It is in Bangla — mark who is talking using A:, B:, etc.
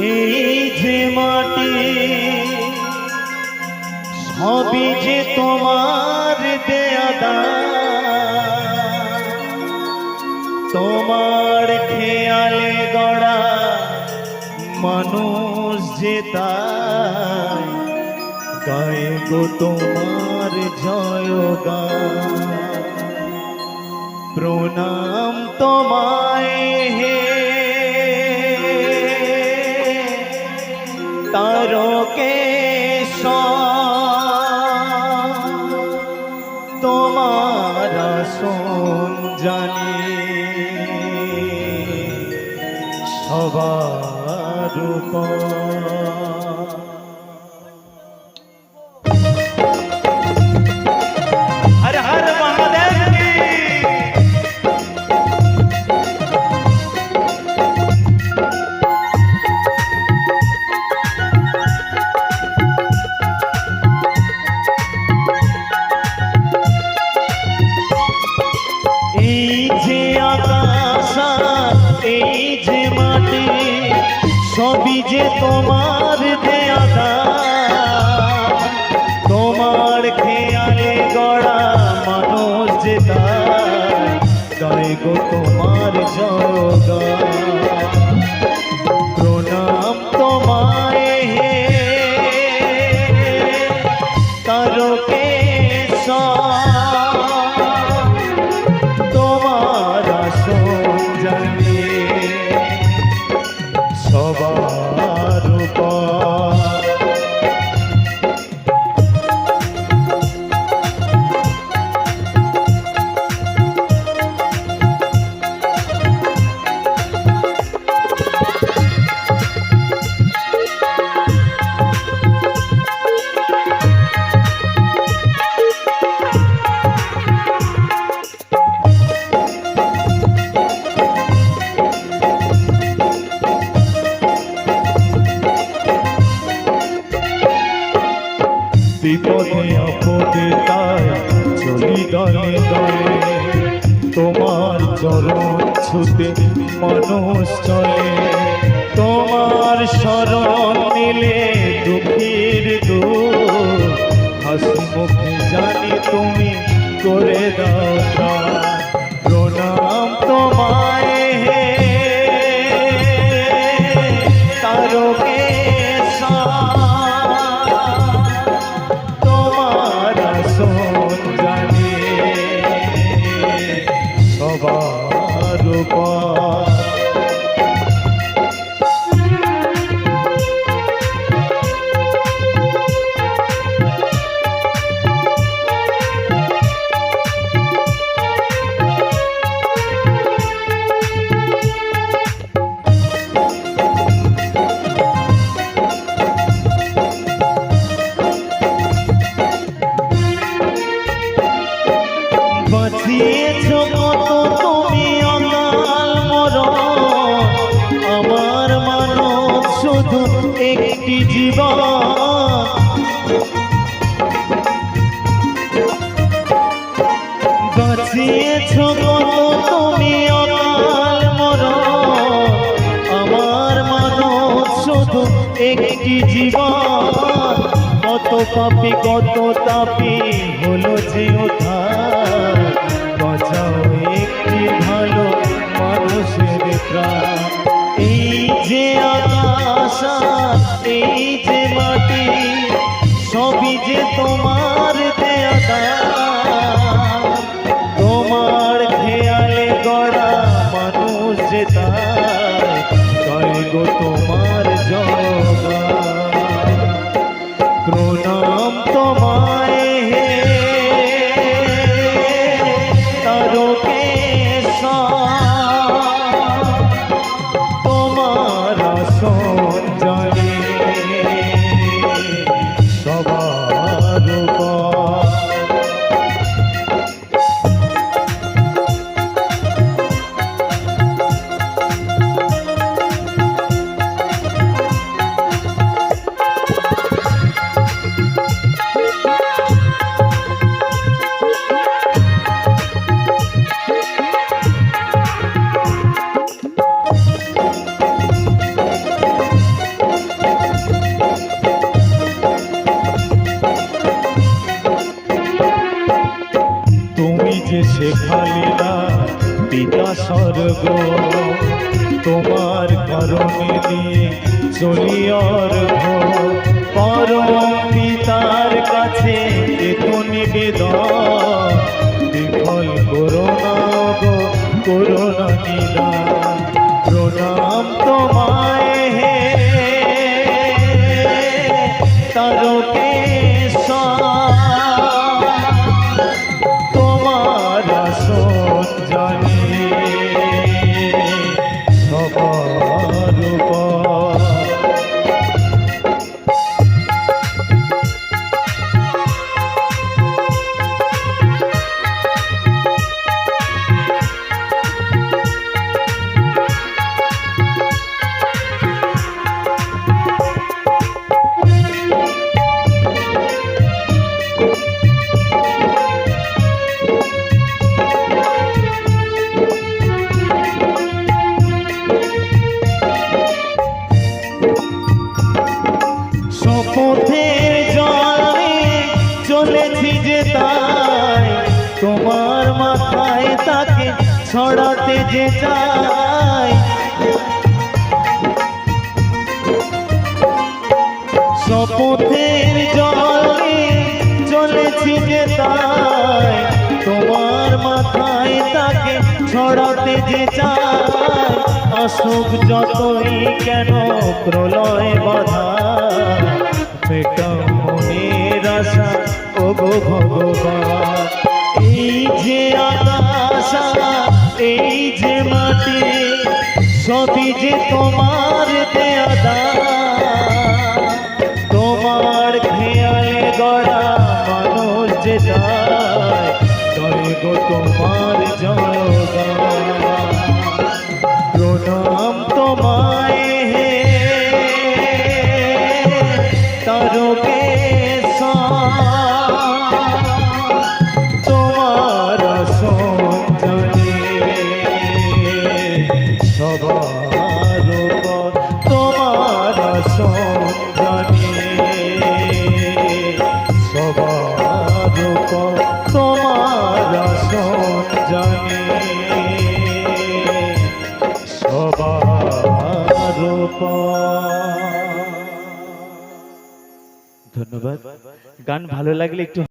A: এই যে মাটি সবই যে তোমার দেয়া দান, তোমার খেয়ালে গড়া মানুষ যে তাই গায়ে গো তোমার জয়গান। প্রণাম তোমায় হে তারকেশ্বর, তোমার আসন জানি সবার উপর। हर हर महादेव की। এই যে আকাশ এই যে মাটি সবই যে তোমার দেয়া দান, তোমার খেয়ালে গড়া মানুষ যে তাই গায়ে গো তোমার জয়গান। প্রণাম তোমায় হে তারকেশ্বর, তোমার আসন জানি সবার উপর। বিপদে আপদে তাই চলি দলে দলে, তোমার চরণ ছুতে মানুষ চলে। তোমার শরণ নিলে দুঃখীর দূর, হাসি মুখে জানি তুমি করে দাও ত্রাণ। প্রণাম তোমায় হে তারকেশ্বর, জানি সবার উপর। বাঁচিয়েছ কত তুমি অকাল মরণ, আমার মানব শুধু একটি জীবন। বাঁচিয়েছ কত তুমি অকাল মরণ, আমার মানব শুধু একটি জীবন। কত পাপী কত তাপী হলো যে উদ্ধার, বাঁচাও একটি ভালো মানুষের প্রাণ। এই যে আকাশ এই যে মাটি সবই যে তোমার দেয়া দান, তোমার খেয়ালে গড়া মানুষ যে তাই গায়ে গো তোমার জয়গান। প্রণাম তোমায় হে তারকেশ্বর, তোমার আসন জানি সবার উপর। স্বর্গ তোমার কারণে নিয়ে চলি অর্ঘ পরম পিতার কাছে এত নিবেদন বিফল করোনা গো করোনা নিদান প্রণাম তোমায় হে তারকেশ্বর তোমার আসন জানি সবার উপর শপথের জলে চলেছি যে তাই তোমার মাথায় তাকে ছড়াতে যে চাই শপথের জলে চলেছি যে তাই তোমার মাথায় তাকে ছড়াতে যে চাই আসুক যতই কেন প্রলয় বাধা মেটাও মনের আশা ও গো ভগবান এই যে আকাশ এই যে মাটি সবই যে তোমার দেয়া দান তোমার খেয়ালে গড়া মানুষ যে যায় জয় গো তোমার জয়গান প্রণাম তোমায় হে তারকেশ্বর তোমার আসন জানি সবার উপর তোমার আসন জানি সবার উপর তোমার আসন জানি সবার উপর। ধন্যবাদ। গান ভালো লাগলে একটু